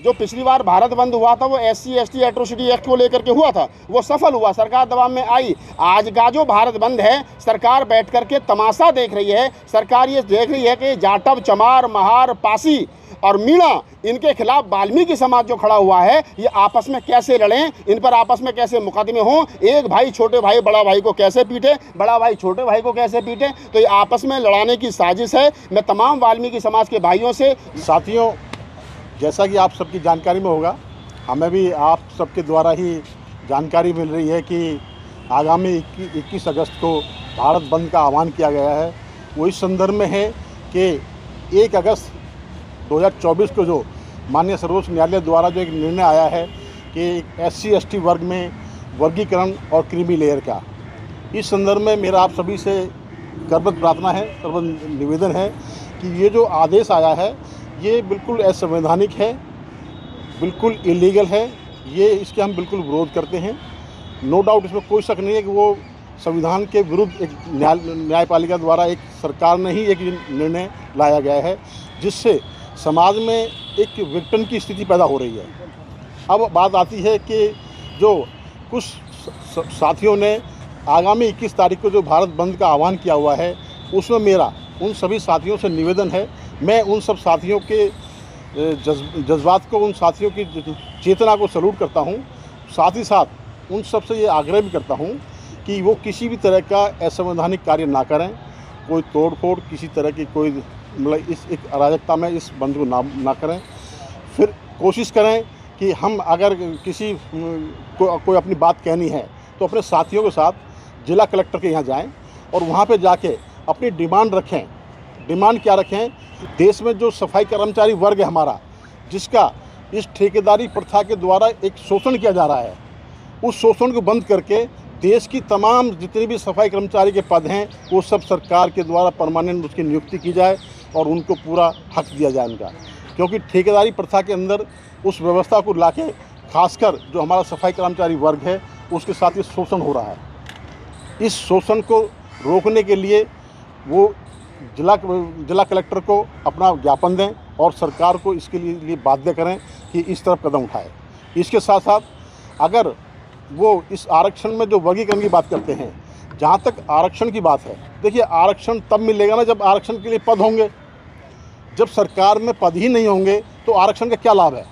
जो पिछली बार भारत बंद हुआ था वो SC ST एट्रोसिटी एक्ट को लेकर के हुआ था, वो सफल हुआ, सरकार दबाव में आई। आज का जो भारत बंद है, सरकार बैठ करके तमाशा देख रही है। सरकार ये देख रही है कि जाटव, चमार, महार, पासी और मीणा, इनके खिलाफ वाल्मीकि समाज जो खड़ा हुआ है, ये आपस में कैसे लड़ें, इन पर आपस में कैसे मुकदमे हों, एक भाई छोटे भाई बड़ा भाई को कैसे पीटे, बड़ा भाई छोटे भाई को कैसे पीटे, तो ये आपस में लड़ाने की साजिश है। मैं तमाम वाल्मीकि समाज के भाइयों से, साथियों, जैसा कि आप सबकी जानकारी में होगा, हमें भी आप सबके द्वारा ही जानकारी मिल रही है कि आगामी 21 अगस्त को भारत बंद का आह्वान किया गया है। वो इस संदर्भ में है कि 1 अगस्त 2024 को जो माननीय सर्वोच्च न्यायालय द्वारा जो एक निर्णय आया है कि SC ST वर्ग में वर्गीकरण और क्रीमी लेयर का, इस संदर्भ में मेरा आप सभी से करबद्ध प्रार्थना है, करबद्ध निवेदन है कि ये जो आदेश आया है ये बिल्कुल असंवैधानिक है, बिल्कुल इलीगल है। ये इसके हम बिल्कुल विरोध करते हैं। नो डाउट, इसमें कोई शक नहीं है कि वो संविधान के विरुद्ध एक न्यायपालिका द्वारा एक सरकार ने ही एक निर्णय लाया गया है, जिससे समाज में एक विघटन की स्थिति पैदा हो रही है। अब बात आती है कि जो कुछ साथियों ने आगामी 21 तारीख को जो भारत बंद का आह्वान किया हुआ है, उसमें मेरा उन सभी साथियों से निवेदन है, मैं उन सब साथियों के जज्बात को, उन साथियों की चेतना को सैल्यूट करता हूं। साथ ही साथ उन सब से ये आग्रह भी करता हूं कि वो किसी भी तरह का असंवैधानिक कार्य ना करें, कोई तोड़ फोड़, किसी तरह की कोई मतलब इस एक अराजकता में इस बंद को ना करें। फिर कोशिश करें कि हम अगर किसी कोई अपनी बात कहनी है तो अपने साथियों के साथ जिला कलेक्टर के यहाँ जाएं और वहाँ पे जाके अपनी डिमांड रखें। डिमांड क्या रखें? देश में जो सफाई कर्मचारी वर्ग है हमारा, जिसका इस ठेकेदारी प्रथा के द्वारा एक शोषण किया जा रहा है, उस शोषण को बंद करके देश की तमाम जितने भी सफाई कर्मचारी के पद हैं वो सब सरकार के द्वारा परमानेंट उसकी नियुक्ति की जाए और उनको पूरा हक दिया जाए उनका। क्योंकि ठेकेदारी प्रथा के अंदर उस व्यवस्था को लाके खासकर जो हमारा सफाई कर्मचारी वर्ग है उसके साथ ये शोषण हो रहा है। इस शोषण को रोकने के लिए वो जिला कलेक्टर को अपना ज्ञापन दें और सरकार को इसके लिए बाध्य करें कि इस तरफ कदम उठाए। इसके साथ साथ अगर वो इस आरक्षण में जो वर्गीकरण की बात करते हैं, जहाँ तक आरक्षण की बात है, देखिए आरक्षण तब मिलेगा ना जब आरक्षण के लिए पद होंगे। जब सरकार में पद ही नहीं होंगे तो आरक्षण का क्या लाभ है?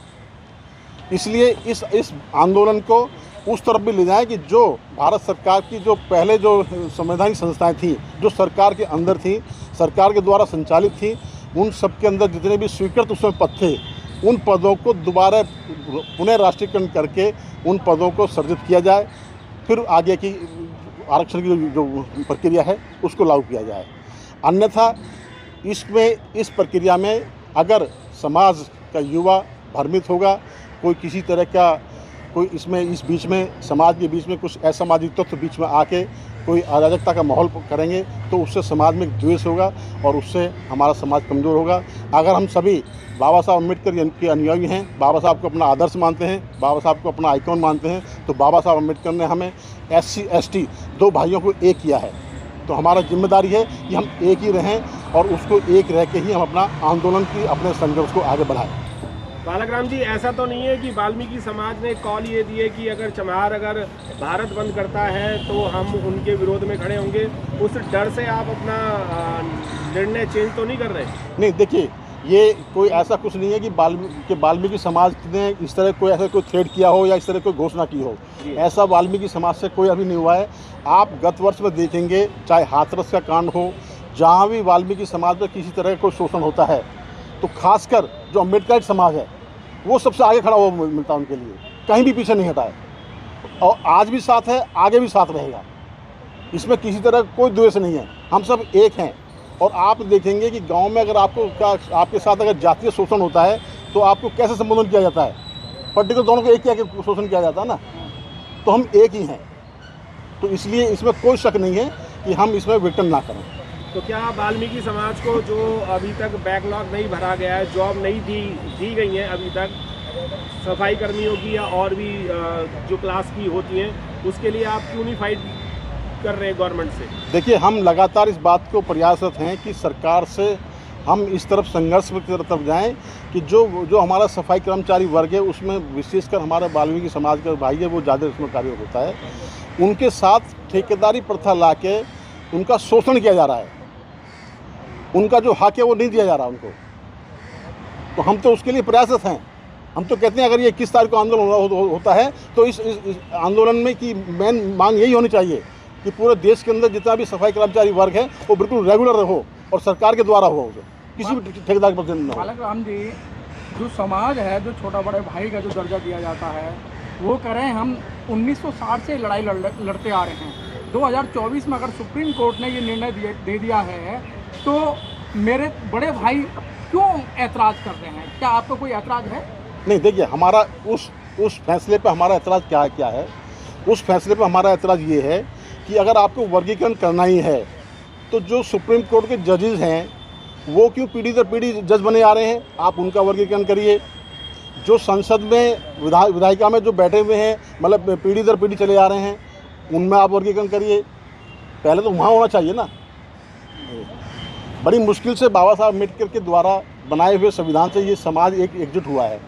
इसलिए इस आंदोलन को उस तरफ भी ले जाएं कि जो भारत सरकार की जो पहले जो संवैधानिक संस्थाएं थी, जो सरकार के अंदर थी, सरकार के द्वारा संचालित थी, उन सब के अंदर जितने भी स्वीकृत उसमें पद थे, उन पदों को दोबारा पुनः राष्ट्रीयकरण करके उन पदों को सर्जित किया जाए। फिर आगे की आरक्षण की जो प्रक्रिया है उसको लागू किया जाए। अन्यथा इस प्रक्रिया में अगर समाज का युवा भ्रमित होगा, कोई किसी तरह का कोई इस बीच में समाज के बीच में कुछ असामाजिक तत्व बीच में आके कोई अराजकता का माहौल करेंगे तो उससे समाज में द्वेष होगा और उससे हमारा समाज कमज़ोर होगा। अगर हम सभी बाबा साहब अम्बेडकर के अनुयायी हैं, बाबा साहब को अपना आदर्श मानते हैं, बाबा साहब को अपना आइकॉन मानते हैं, तो बाबा साहब अम्बेडकर ने हमें SC ST दो भाइयों को एक किया है। तो हमारा जिम्मेदारी है कि हम एक ही रहें और उसको एक रह के ही हम अपना आंदोलन की, अपने संघर्ष को आगे बढ़ाएं। बालक राम जी, ऐसा तो नहीं है कि वाल्मीकि समाज ने कॉल ये दिए कि अगर चमार अगर भारत बंद करता है तो हम उनके विरोध में खड़े होंगे, उस डर से आप अपना निर्णय चेंज तो नहीं कर रहे? नहीं, देखिए ये कोई ऐसा कुछ नहीं है कि वाल्मीकि समाज ने इस तरह कोई थ्रेड किया हो या इस तरह कोई घोषणा की हो। ऐसा वाल्मीकि समाज से कोई अभी नहीं हुआ है। आप गत वर्ष में देखेंगे, चाहे हाथरस का कांड हो, जहाँ भी वाल्मीकि समाज में किसी तरह का कोई शोषण होता है तो खासकर जो अम्बेडकर समाज है वो सबसे आगे खड़ा हुआ मिलता है उनके लिए, कहीं भी पीछे नहीं हटा है और आज भी साथ है, आगे भी साथ रहेगा। इसमें किसी तरह कोई द्वेष नहीं है, हम सब एक हैं। और आप देखेंगे कि गांव में अगर आपके साथ अगर जातीय शोषण होता है तो आपको कैसे संबोधन किया जाता है? पर्टिकुलर दोनों को एक किया के शोषण किया जाता है ना, तो हम एक ही हैं। तो इसलिए इसमें कोई शक नहीं है कि हम इसमें विघटन ना करें। तो क्या वाल्मीकि समाज को जो अभी तक बैकलॉग नहीं भरा गया है, जॉब नहीं दी गई है अभी तक सफाई कर्मियों की या और भी जो क्लास की होती हैं, उसके लिए आप क्यों नहीं फाइट कर रहे हैं गवर्नमेंट से? देखिए, हम लगातार इस बात को प्रयासरत हैं कि सरकार से हम इस तरफ संघर्ष की तरफ जाएं कि जो हमारा सफाई कर्मचारी वर्ग है उसमें विशेषकर हमारा वाल्मीकि समाज का भाई है वो ज़्यादा इसमें कार्य होता है। उनके साथ ठेकेदारी प्रथा ला के उनका शोषण किया जा रहा है, उनका जो हक है वो नहीं दिया जा रहा उनको। तो हम तो उसके लिए प्रयासरत हैं। हम तो कहते हैं अगर ये 21 तारीख को आंदोलन होता है तो इस आंदोलन में की मेन मांग यही होनी चाहिए कि पूरे देश के अंदर जितना भी सफाई कर्मचारी वर्ग है वो बिल्कुल रेगुलर हो और सरकार के द्वारा हो, किसी भी ठेकेदार पर न हो। बालक राम जी, जो समाज है, जो छोटा बड़े भाई का जो दर्जा दिया जाता है, वो कह रहे हैं हम 1960 से लड़ाई लड़ते आ रहे हैं। 2024 में अगर सुप्रीम कोर्ट ने ये निर्णय दे दिया है तो मेरे बड़े भाई क्यों ऐतराज़ कर रहे हैं? क्या आपको कोई ऐतराज़ है? नहीं, देखिए हमारा उस फैसले पे हमारा ऐतराज़ क्या है। उस फैसले पे हमारा ऐतराज़ ये है कि अगर आपको वर्गीकरण करना ही है तो जो सुप्रीम कोर्ट के जजेस हैं वो क्यों पीढ़ी दर पीढ़ी जज बने आ रहे हैं, आप उनका वर्गीकरण करिए। जो संसद में विधायिका में जो बैठे हुए हैं, मतलब पीढ़ी दर पीढ़ी चले आ रहे हैं, उनमें आप वर्गीकरण करिए। पहले तो वहाँ होना चाहिए ना। बड़ी मुश्किल से बाबा साहब अम्बेडकर के द्वारा बनाए हुए संविधान से ये समाज एकजुट हुआ है,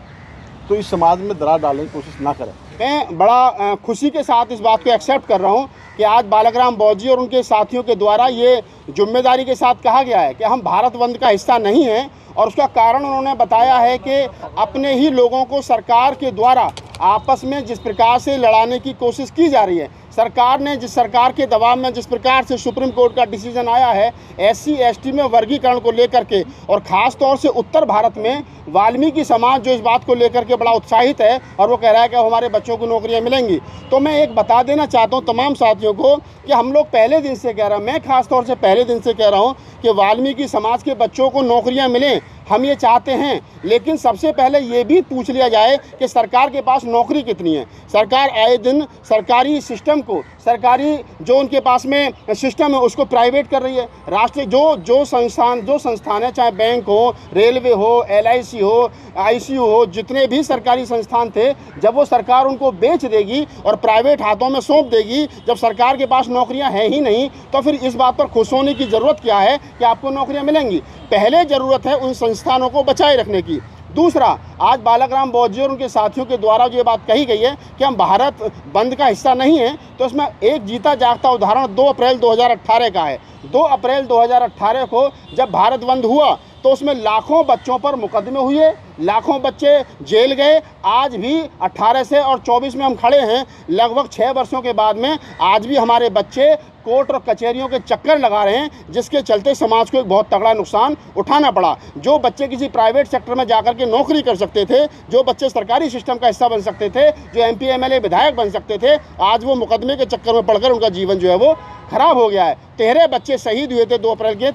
तो इस समाज में दरार डालने की कोशिश ना करें। मैं बड़ा खुशी के साथ इस बात को एक्सेप्ट कर रहा हूं कि आज बालकराम बौद्ध जी और उनके साथियों के द्वारा ये जिम्मेदारी के साथ कहा गया है कि हम भारत बंद का हिस्सा नहीं हैं, और उसका कारण उन्होंने बताया है कि अपने ही लोगों को सरकार के द्वारा आपस में जिस प्रकार से लड़ाने की कोशिश की जा रही है, सरकार ने जिस सरकार के दबाव में जिस प्रकार से सुप्रीम कोर्ट का डिसीजन आया है SC ST में वर्गीकरण को लेकर के, और ख़ास तौर से उत्तर भारत में वाल्मीकि समाज जो इस बात को लेकर के बड़ा उत्साहित है और वो कह रहा है कि हमारे बच्चों को नौकरियां मिलेंगी। तो मैं एक बता देना चाहता हूं तमाम साथियों को कि हम लोग पहले दिन से कह रहे हैं, मैं ख़ास तौर से पहले दिन से कह रहा हूं कि वाल्मीकि समाज के बच्चों को नौकरियां मिलें, हम ये चाहते हैं। लेकिन सबसे पहले ये भी पूछ लिया जाए कि सरकार के पास नौकरी कितनी है। सरकार आए दिन सरकारी सिस्टम को, सरकारी जो उनके पास में सिस्टम है उसको प्राइवेट कर रही है। राष्ट्रीय जो संस्थान है, चाहे बैंक हो, रेलवे हो, LIC हो, ICU हो, जितने भी सरकारी संस्थान थे, जब वो सरकार उनको बेच देगी और प्राइवेट हाथों में सौंप देगी, जब सरकार के पास नौकरियां हैं ही नहीं, तो फिर इस बात पर खुश होने की ज़रूरत क्या है कि आपको नौकरियां मिलेंगी। पहले ज़रूरत है उन संस्थानों को बचाए रखने की। दूसरा, आज बालकराम बौद्ध जी और उनके साथियों के द्वारा जो ये बात कही गई है कि हम भारत बंद का हिस्सा नहीं हैं, तो इसमें एक जीता जागता उदाहरण 2 अप्रैल 2018 का है। 2 अप्रैल 2018 को जब भारत बंद हुआ तो उसमें लाखों बच्चों पर मुकदमे हुए, लाखों बच्चे जेल गए। आज भी 18 से और 24 में हम खड़े हैं, लगभग 6 वर्षों के बाद में आज भी हमारे बच्चे कोर्ट और कचहरियों के चक्कर लगा रहे हैं, जिसके चलते समाज को एक बहुत तगड़ा नुकसान उठाना पड़ा। जो बच्चे किसी प्राइवेट सेक्टर में जाकर के नौकरी कर सकते थे, जो बच्चे सरकारी सिस्टम का हिस्सा बन सकते थे, जो MP MLA विधायक बन सकते थे, आज वो मुकदमे के चक्कर में पड़कर उनका जीवन जो है वो खराब हो गया है। 13 बच्चे शहीद हुए थे 2 अप्रैल के।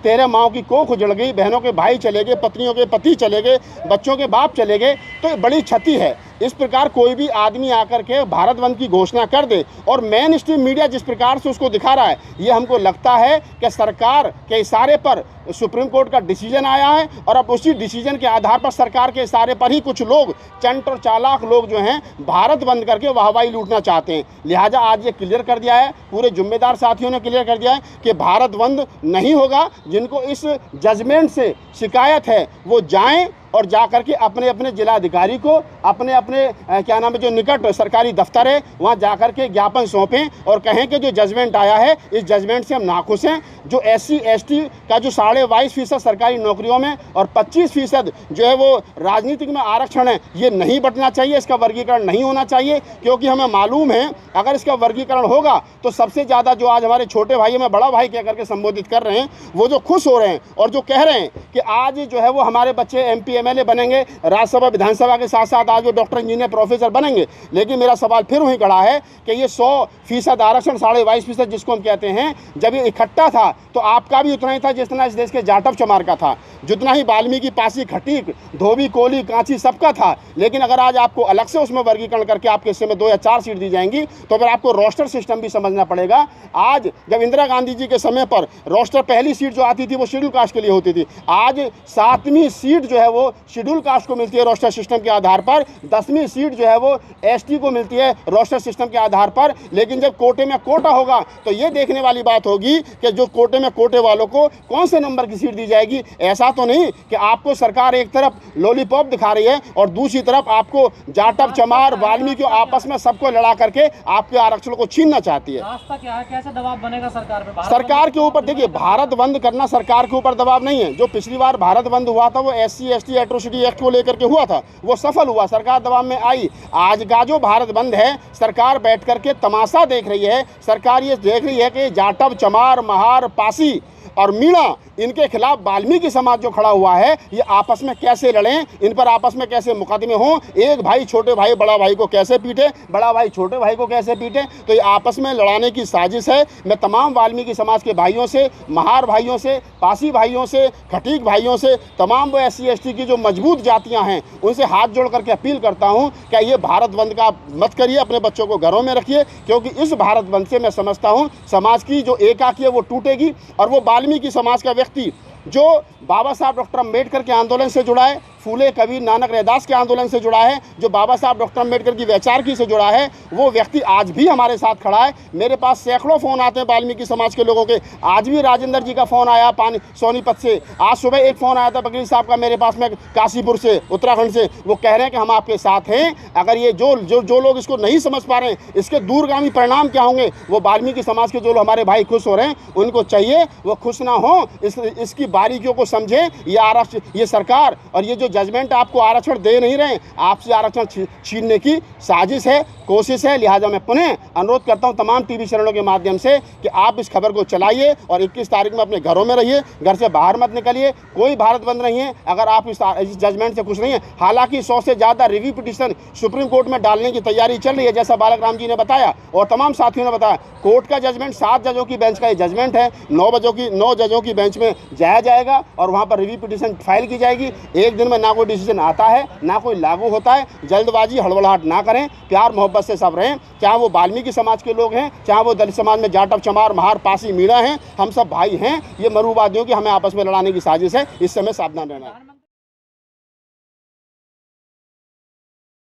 13 माओं की कोख उजड़ गई, बहनों के भाई चले गए, पत्नियों के पति चले गए, बच्चों के बाप चले गए। तो ये बड़ी क्षति है। इस प्रकार कोई भी आदमी आकर के भारत बंद की घोषणा कर दे और मेन स्ट्रीम मीडिया जिस प्रकार से उसको दिखा रहा है, ये हमको लगता है कि सरकार के इशारे पर सुप्रीम कोर्ट का डिसीजन आया है और अब उसी डिसीजन के आधार पर सरकार के इशारे पर ही कुछ लोग, चंट और चालाक लोग जो हैं, भारत बंद करके वाहवाही लूटना चाहते हैं। लिहाजा आज ये क्लियर कर दिया है, पूरे जिम्मेदार साथियों ने क्लियर कर दिया है कि भारत बंद नहीं होगा। जिनको इस जजमेंट से शिकायत है वो जाएं और जा करके अपने अपने जिलाधिकारी को, अपने अपने क्या नाम है, जो निकट सरकारी दफ्तर है वहाँ जा करके ज्ञापन सौंपें और कहें कि जो जजमेंट आया है इस जजमेंट से हम नाखुश हैं। जो SC ST का जो 22.5% सरकारी नौकरियों में और 25% जो है वो राजनीतिक में आरक्षण है, ये नहीं बंटना चाहिए, इसका वर्गीकरण नहीं होना चाहिए। क्योंकि हमें मालूम है अगर इसका वर्गीकरण होगा तो सबसे ज़्यादा जो आज हमारे छोटे भाई हमें बड़ा भाई कह करके संबोधित कर रहे हैं, वो जो खुश हो रहे हैं और जो कह रहे हैं कि आज जो है वो हमारे बच्चे MP MLA बनेंगे, राज्यसभा विधानसभा के साथ साथ आज वो डॉक्टर, इंजीनियर, प्रोफेसर बनेंगे। लेकिन मेरा सवाल फिर वहीं खड़ा है कि ये 100% आरक्षण, 22.5% जिसको हम कहते हैं, जब ये इकट्ठा था तो आपका भी उतना ही था जितना इस देश के जाटव चमार का था, जितना ही वाल्मीकि, पासी, खटीक, धोबी, कोली, कांची सबका था। लेकिन अगर आज आपको अलग से उसमें वर्गीकरण करके आपके हिस्से में 2 या 4 सीट दी जाएंगी तो फिर आपको रोस्टर सिस्टम भी समझना पड़ेगा। आज जब इंदिरा गांधी जी के समय पर रोस्टर, पहली सीट जो आती थी वो शेड्यूल कास्ट के लिए होती थी, आज 7वीं सीट जो है वो शेड्यूल कास्ट को मिलती है रोस्टर सिस्टम के आधार पर, 10वीं सीट जो है वो एसटी को मिलती है रोस्टर सिस्टम के आधार पर। लेकिन जब कोटे में कोटा होगा तो ये देखने वाली बात होगी कि जो कोटे में कोटे वालों को कौन से नंबर की सीट दी जाएगी। ऐसा तो नहीं कि आपको सरकार एक तरफ लॉलीपॉप दिखा रही है और दूसरी तरफ आपको जाटव, चमार, वाल्मीकि को आपस में सबको लड़ा करके आपके आरक्षण को छीनना चाहती है। रास्ता क्या है, कैसे दबाव बनेगा सरकार पे? सरकार के ऊपर देखिए, भारत बंद करना सरकार के ऊपर दबाव नहीं है। जो पिछली बार भारत बंद हुआ था वो SC ST एट्रोसिटी एक्ट को लेकर के हुआ था, वो सफल हुआ, सरकार दबाव में आई। आज का जो भारत बंद है, सरकार बैठ करके तमाशा देख रही है। सरकार ये देख रही है कि जाटव, चमार, महार, पासी और मीणा, इनके खिलाफ वाल्मीकि समाज जो खड़ा हुआ है, ये आपस में कैसे लड़ें, इन पर आपस में कैसे मुकदमे हों, एक भाई छोटे भाई बड़ा भाई को कैसे पीटे, बड़ा भाई छोटे भाई को कैसे पीटे, तो ये आपस में लड़ाने की साजिश है। मैं तमाम वाल्मीकि समाज के भाइयों से, महार भाइयों से, पासी भाइयों से, खटीक भाइयों से, तमाम वो SC ST की जो मजबूत जातियाँ हैं, उनसे हाथ जोड़ करके अपील करता हूँ क्या ये भारत बंद का मत करिए, अपने बच्चों को घरों में रखिए, क्योंकि इस भारत बंद से मैं समझता हूँ समाज की जो एकाकी है वो टूटेगी। और वो वाल्मीकि समाज का व्यक्ति जो बाबा साहब डॉक्टर अम्बेडकर के आंदोलन से जुड़ा है, फूले कबीर नानक रैदास के आंदोलन से जुड़ा है, जो बाबा साहब डॉक्टर अम्बेडकर की वैचारिकी से जुड़ा है, वो व्यक्ति आज भी हमारे साथ खड़ा है। मेरे पास सैकड़ों फ़ोन आते हैं वाल्मीकि समाज के लोगों के। आज भी राजेंद्र जी का फ़ोन आया सोनीपत से, आज सुबह एक फ़ोन आया था बकरी साहब का मेरे पास में काशीपुर से, उत्तराखंड से। वो कह रहे हैं कि हम आपके साथ हैं। अगर ये जो लोग इसको नहीं समझ पा रहे हैं, इसके दूरगामी परिणाम क्या होंगे, वो वाल्मीकि समाज के जो हमारे भाई खुश हो रहे हैं, उनको चाहिए वो खुश ना हो, इसकी बारीकियों को समझें। ये आरक्षण, ये सरकार और ये जो जजमेंट आपको आरक्षण दे नहीं रहे, आपसे आरक्षण छीनने की साजिश है, कोशिश है। लिहाजा मैं पुनः अनुरोध करता हूं तमाम टीवी चैनलों के माध्यम से कि आप इस खबर को चलाइए और 21 तारीख में अपने घरों में रहिए, घर से बाहर मत निकलिए। कोई भारत बंद नहीं है अगर आप इस जजमेंट से खुश नहीं है। हालांकि 100 से ज़्यादा रिव्यू पिटीशन सुप्रीम कोर्ट में डालने की तैयारी चल रही है, जैसा बालक राम जी ने बताया और तमाम साथियों ने बताया। कोर्ट का जजमेंट 7 जजों की बेंच का ये जजमेंट है, 9 जजों की बेंच में जाया जाएगा और वहाँ पर रिव्यू पिटीशन फाइल की जाएगी। एक दिन में ना कोई डिसीजन आता है, ना कोई लागू होता है। जल्दबाजी, हड़बड़ाहट ना करें, प्यार मोहब्बत से सब रहें। चाहे वो वाल्मीकि समाज के लोग हैं, चाहे वो दलित समाज में जाटव, चमार, महार, पासी, मीणा हैं, हम सब भाई हैं। ये मरूवादियों की हमें आपस में लड़ाने की साजिश है, इस समय सावधान रहना है।